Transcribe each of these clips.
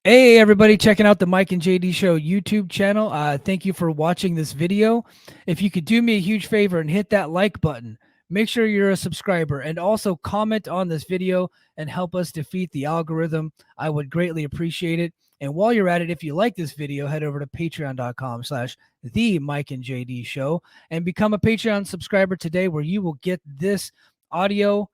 Hey, everybody checking out the Mike and JD Show YouTube channel. Thank you for watching this video. If you could do me a huge favor and hit that like button, make sure you're a subscriber, and also comment on this video and help us defeat the algorithm. I would greatly appreciate it. And while you're at it, if you like this video, head over to patreon.com/the Mike and JD Show and become a Patreon subscriber today, where you will get this audio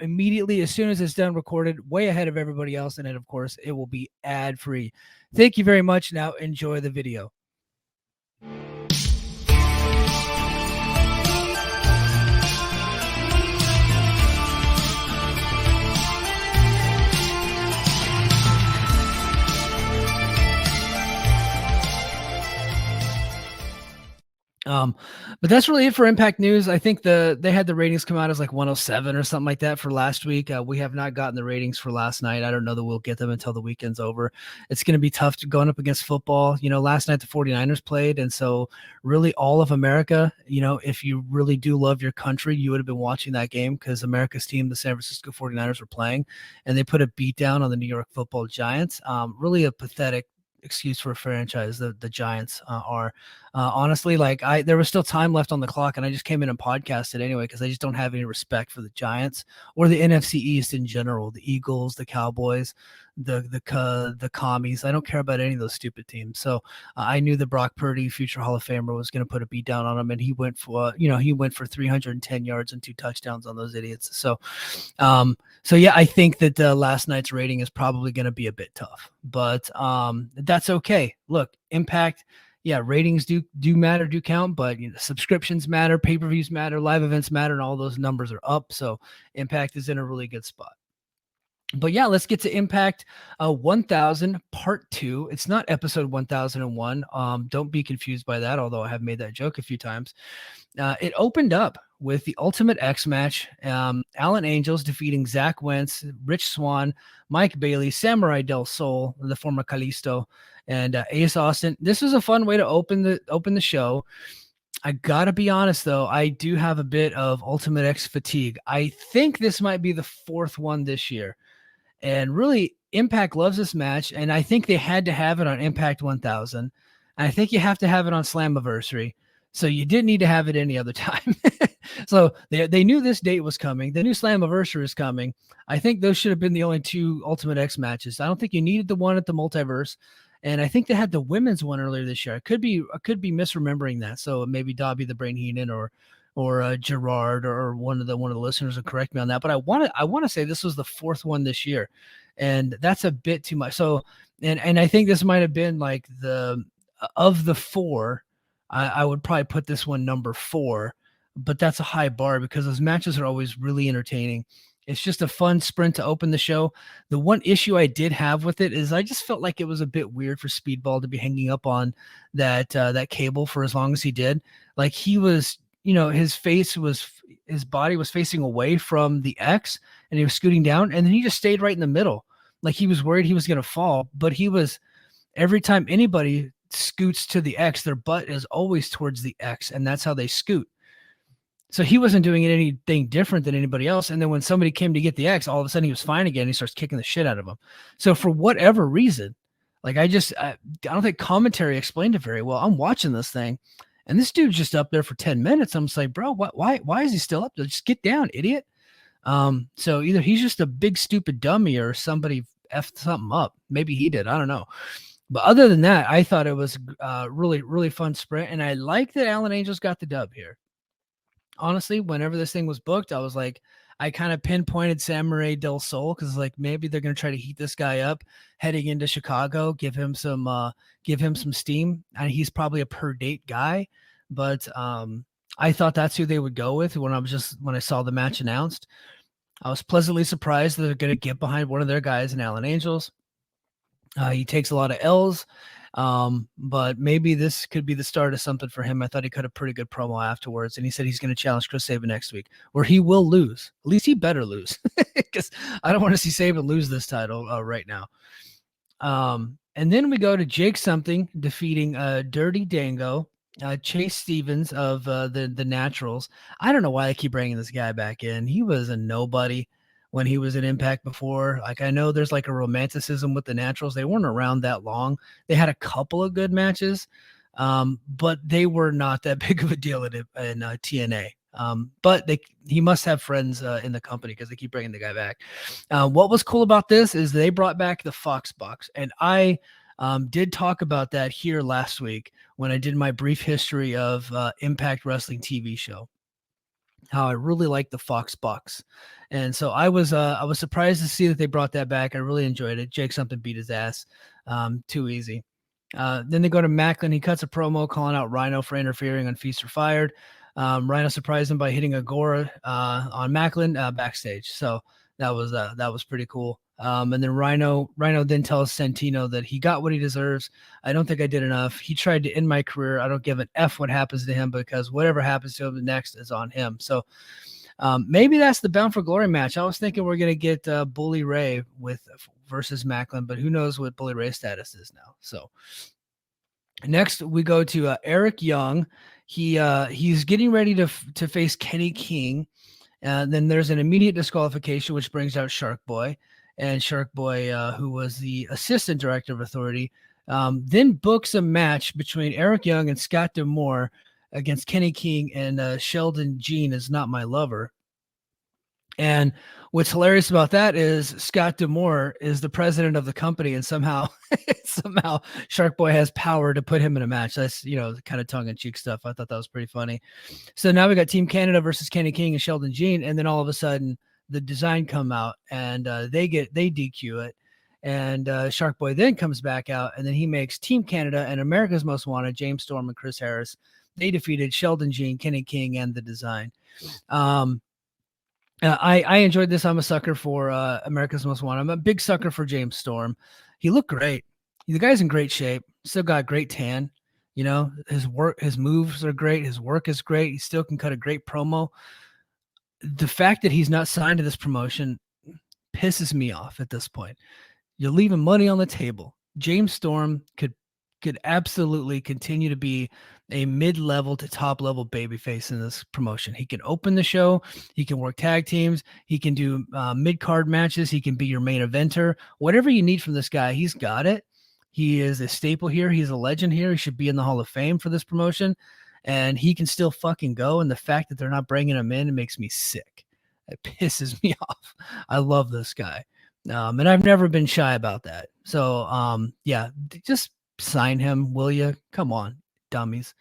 immediately as soon as it's done recorded, way ahead of everybody else. And then, of course, it will be ad free. Thank you very much. Now enjoy the video. But that's really it for Impact News. I think they had the ratings come out as like 107 or something like that for last week. We have not gotten the ratings for last night. I don't know that we'll get them until the weekend's over. It's going to be tough going up against football. Last night the 49ers played, and so really all of America, if you really do love your country, you would have been watching that game, because America's team, the San Francisco 49ers, were playing, and they put a beat down on the New York Football Giants. Really a pathetic excuse for a franchise. The Giants are honestly, there was still time left on the clock, and I just came in and podcasted anyway, because I just don't have any respect for the Giants or the NFC East in general. The Eagles, the Cowboys, the Commies. I don't care about any of those stupid teams. So I knew that Brock Purdy, future Hall of Famer, was going to put a beat down on him, and he went for 310 yards and 2 touchdowns on those idiots. So yeah, I think that last night's rating is probably going to be a bit tough, but that's okay. Look, Impact, yeah, ratings do matter, do count, but subscriptions matter, pay-per-views matter, live events matter, and all those numbers are up. So Impact is in a really good spot. But yeah, let's get to Impact 1000 Part 2. It's not episode 1001. Don't be confused by that, although I have made that joke a few times. It opened up with the Ultimate X match. Alan Angels defeating Zach Wentz, Rich Swann, Mike Bailey, Samurai Del Sol, the former Kalisto, and Ace Austin. This was a fun way to open the show. I gotta be honest, though, I do have a bit of Ultimate X fatigue. I think this might be the 4th one this year. And really, Impact loves this match, and I think they had to have it on Impact 1000. And I think you have to have it on Slammiversary. So you didn't need to have it any other time. So they knew this date was coming. They knew Slammiversary was coming. I think those should have been the only 2 Ultimate X matches. I don't think you needed the one at the Multiverse. And I think they had the women's one earlier this year. I could be misremembering that. So maybe Dobby the Brain Heenan or Gerard or one of the listeners will correct me on that. But I want to say this was the 4th one this year, and that's a bit too much. So and I think this might have been like of the 4, I would probably put this one number 4, but that's a high bar because those matches are always really entertaining. It's just a fun sprint to open the show. The one issue I did have with it is I just felt like it was a bit weird for Speedball to be hanging up on that cable for as long as he did. Like, he was, his body was facing away from the X, and he was scooting down, and then he just stayed right in the middle. Like, he was worried he was going to fall, but every time anybody scoots to the X, their butt is always towards the X, and that's how they scoot. So he wasn't doing anything different than anybody else. And then when somebody came to get the X, all of a sudden he was fine again. He starts kicking the shit out of him. So for whatever reason, like, I don't think commentary explained it very well. I'm watching this thing, and this dude's just up there for 10 minutes. I'm just like, bro, why is he still up there? Just get down, idiot. So either he's just a big stupid dummy, or somebody effed something up. Maybe he did. I don't know. But other than that, I thought it was really, really fun sprint. And I like that Alan Angels got the dub here. Honestly, whenever this thing was booked, I was like, I kind of pinpointed Samurai Del Sol, because like, maybe they're going to try to heat this guy up heading into Chicago, give him some steam. And he's probably a per date guy, but I thought that's who they would go with when I saw the match announced. I was pleasantly surprised that they're going to get behind one of their guys in Alan Angels. He takes a lot of L's, but maybe this could be the start of something for him. I thought he cut a pretty good promo afterwards, and he said he's going to challenge Chris Sabin next week, where he will lose. At least he better lose, because I don't want to see Sabin lose this title right now. And then we go to Jake Something defeating Dirty Dango, Chase Stevens of the Naturals. I don't know why I keep bringing this guy back in. He was a nobody when he was in Impact before. Like, I know there's like a romanticism with the Naturals. They weren't around that long. They had a couple of good matches, but they were not that big of a deal in TNA. But he must have friends in the company because they keep bringing the guy back. What was cool about this is they brought back the Fox box, and I did talk about that here last week when I did my brief history of Impact Wrestling TV show. How I really like the Fox box, and so I was surprised to see that they brought that back. I really enjoyed it. Jake something beat his ass, too easy. Then they go to Macklin. He cuts a promo calling out Rhino for interfering on Feast or Fired. Rhino surprised him by hitting Agora on Macklin backstage. So that was pretty cool. And then Rhino then tells Santino that he got what he deserves. I don't think I did enough. He tried to end my career. I don't give an F what happens to him because whatever happens to him next is on him. So maybe that's the Bound for Glory match. I was thinking we're gonna get Bully Ray versus Macklin, but who knows what Bully Ray's status is now. So next we go to Eric Young. He's getting ready to face Kenny King. Then there's an immediate disqualification, which brings out Shark Boy. And Shark Boy, who was the assistant director of Authority, then books a match between Eric Young and Scott D'Amore against Kenny King and Sheldon Jean is Not My Lover. And what's hilarious about that is Scott D'Amore is the president of the company, and somehow Shark Boy has power to put him in a match. That's, kind of tongue-in-cheek stuff. I thought that was pretty funny. So now we got Team Canada versus Kenny King and Sheldon Jean, and then all of a sudden the design come out and they DQ it. And Shark Boy then comes back out, and then he makes Team Canada and America's Most Wanted, James Storm and Chris Harris. They defeated Sheldon Jean, Kenny King, and the design. I enjoyed this. I'm a sucker for America's Most Wanted. I'm a big sucker for James Storm. He looked great. The guy's in great shape. Still got great tan. His moves are great. His work is great. He still can cut a great promo. The fact that he's not signed to this promotion pisses me off at this point. You're leaving money on the table. James Storm could absolutely continue to be a mid-level to top-level babyface in this promotion. He can open the show. He can work tag teams. He can do mid-card matches. He can be your main eventer. Whatever you need from this guy, he's got it. He is a staple here. He's a legend here. He should be in the Hall of Fame for this promotion, and he can still fucking go. And the fact that they're not bringing him in, it makes me sick. It pisses me off. I love this guy, and I've never been shy about that. So, yeah, just sign him, will you? Come on, dummies.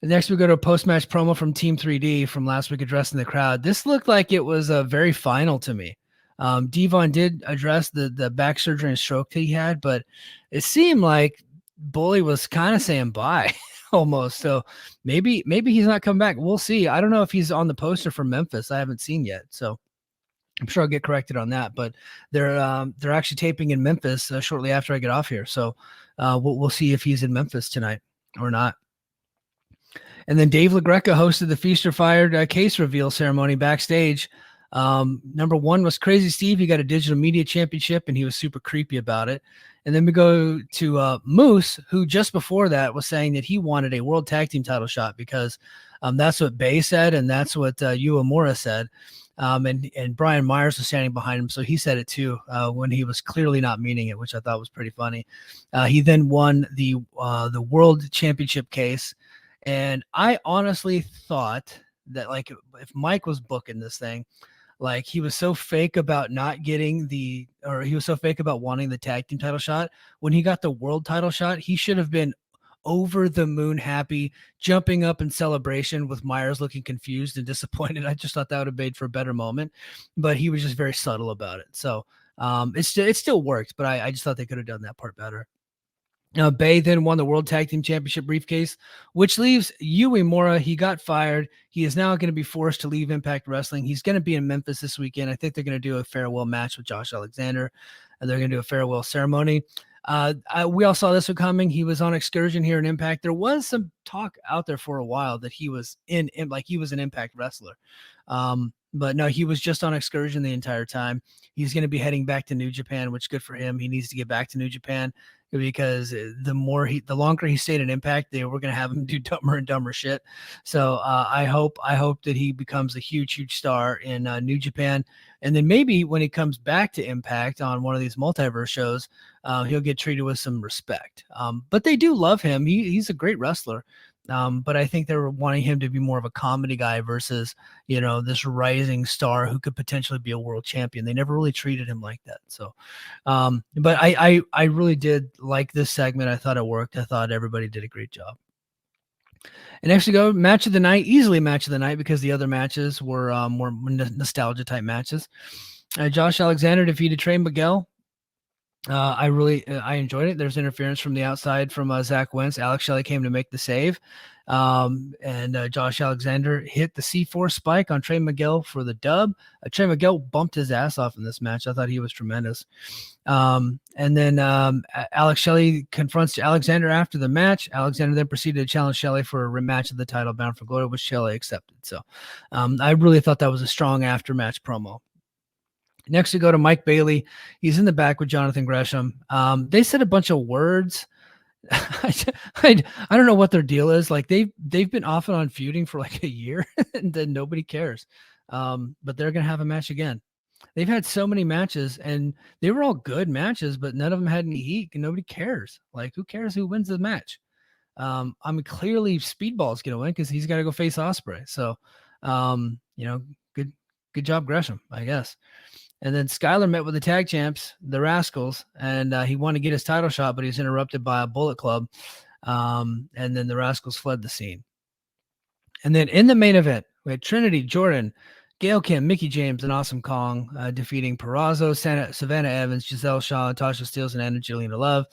Next, we go to a post-match promo from Team 3D from last week addressing the crowd. This looked like it was very final to me. Devon did address the back surgery and stroke that he had, but it seemed like Bully was kind of saying bye almost. So maybe he's not coming back. We'll see. I don't know if he's on the poster for Memphis. I haven't seen yet. So I'm sure I'll get corrected on that, but they're actually taping in Memphis shortly after I get off here. So we'll see if he's in Memphis tonight or not. And then Dave LaGreca hosted the Feast or Fired case reveal ceremony backstage. Number one was Crazy Steve. He got a digital media championship and he was super creepy about it. And then we go to Moose, who just before that was saying that he wanted a world tag team title shot because that's what Bay said. And that's what Uemura said. And Brian Myers was standing behind him. So he said it too, when he was clearly not meaning it, which I thought was pretty funny. He then won the world championship case. And I honestly thought that, like, if Mike was booking this thing, like, he was so fake about not getting he was so fake about wanting the tag team title shot. When he got the world title shot, he should have been over the moon happy, jumping up in celebration with Myers looking confused and disappointed. I just thought that would have made for a better moment, but he was just very subtle about it. So it still worked, but I just thought they could have done that part better. Bay then won the World Tag Team Championship briefcase, which leaves Uemura. He got fired. He is now going to be forced to leave Impact Wrestling. He's going to be in Memphis this weekend. I think they're going to do a farewell match with Josh Alexander, and they're going to do a farewell ceremony. We all saw this one coming. He was on excursion here in Impact. There was some talk out there for a while that he was an Impact wrestler. But no, he was just on excursion the entire time. He's going to be heading back to New Japan, which is good for him. He needs to get back to New Japan because the longer he stayed in Impact, they were going to have him do dumber and dumber shit. So I hope that he becomes a huge star in New Japan, and then maybe when he comes back to Impact on one of these multiverse shows, he'll get treated with some respect. But they do love him. He's a great wrestler. But I think they were wanting him to be more of a comedy guy versus, this rising star who could potentially be a world champion. They never really treated him like that. So, but I really did like this segment. I thought it worked. I thought everybody did a great job. And next we go, match of the night, easily match of the night because the other matches were more nostalgia type matches. Josh Alexander defeated Trey Miguel. I enjoyed it. There's interference from the outside from Zach Wentz. Alex Shelley came to make the save. And Josh Alexander hit the C4 spike on Trey Miguel for the dub. Trey Miguel bumped his ass off in this match. I thought he was tremendous. And then Alex Shelley confronts Alexander after the match. Alexander then proceeded to challenge Shelley for a rematch of the title Bound for Glory, which Shelley accepted. So I really thought that was a strong after-match promo. Next, we go to Mike Bailey. He's in the back with Jonathan Gresham. They said a bunch of words. I don't know what their deal is. Like they've been off and on feuding for like a year, and then nobody cares. But they're gonna have a match again. They've had so many matches, and they were all good matches, but none of them had any heat, and nobody cares. Like, who cares who wins the match? Clearly Speedball's gonna win because he's got to go face Ospreay. So, good job, Gresham, I guess. And then Skyler met with the tag champs, the Rascals, and he wanted to get his title shot, but he was interrupted by a Bullet Club. And then the Rascals fled the scene. And then in the main event, we had Trinity, Jordan, Gail Kim, Mickie James, and Awesome Kong defeating Purrazzo, Savannah Evans, Giselle Shaw, Tasha Steelz, and Angelina Love.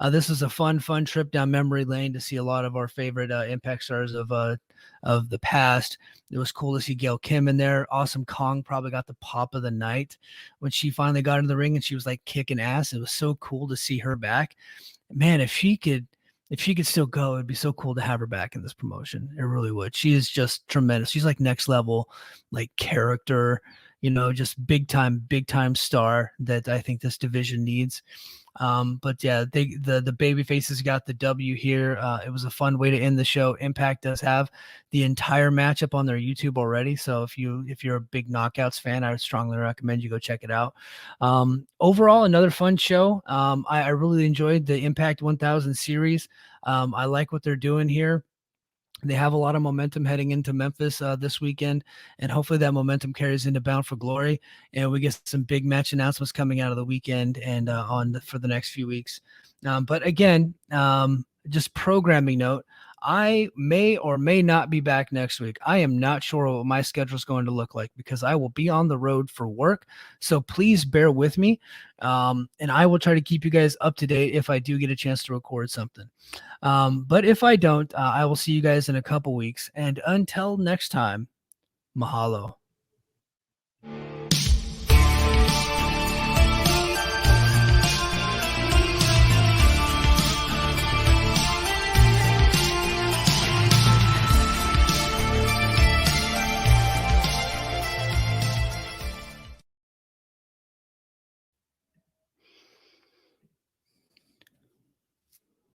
This was a fun trip down memory lane to see a lot of our favorite Impact stars of the past. It was cool to see Gail Kim in there. Awesome Kong probably got the pop of the night when she finally got in the ring and she was like kicking ass. It was so cool to see her back. Man, if she could still go, it'd be so cool to have her back in this promotion. It really would. She is just tremendous. She's like next level, like character, just big time star that I think this division needs. But yeah, the baby faces got the W here. It was a fun way to end the show. Impact does have the entire matchup on their YouTube already. So if you're a big Knockouts fan, I would strongly recommend you go check it out. Overall, another fun show. I really enjoyed the Impact 1000 series. I like what they're doing here. They have a lot of momentum heading into Memphis this weekend, and hopefully that momentum carries into Bound for Glory, and we get some big match announcements coming out of the weekend and for the next few weeks. But again, just programming note, I may or may not be back next week. I am not sure what my schedule is going to look like because I will be on the road for work. So please bear with me. And I will try to keep you guys up to date if I do get a chance to record something. But if I don't, I will see you guys in a couple weeks. And until next time, mahalo.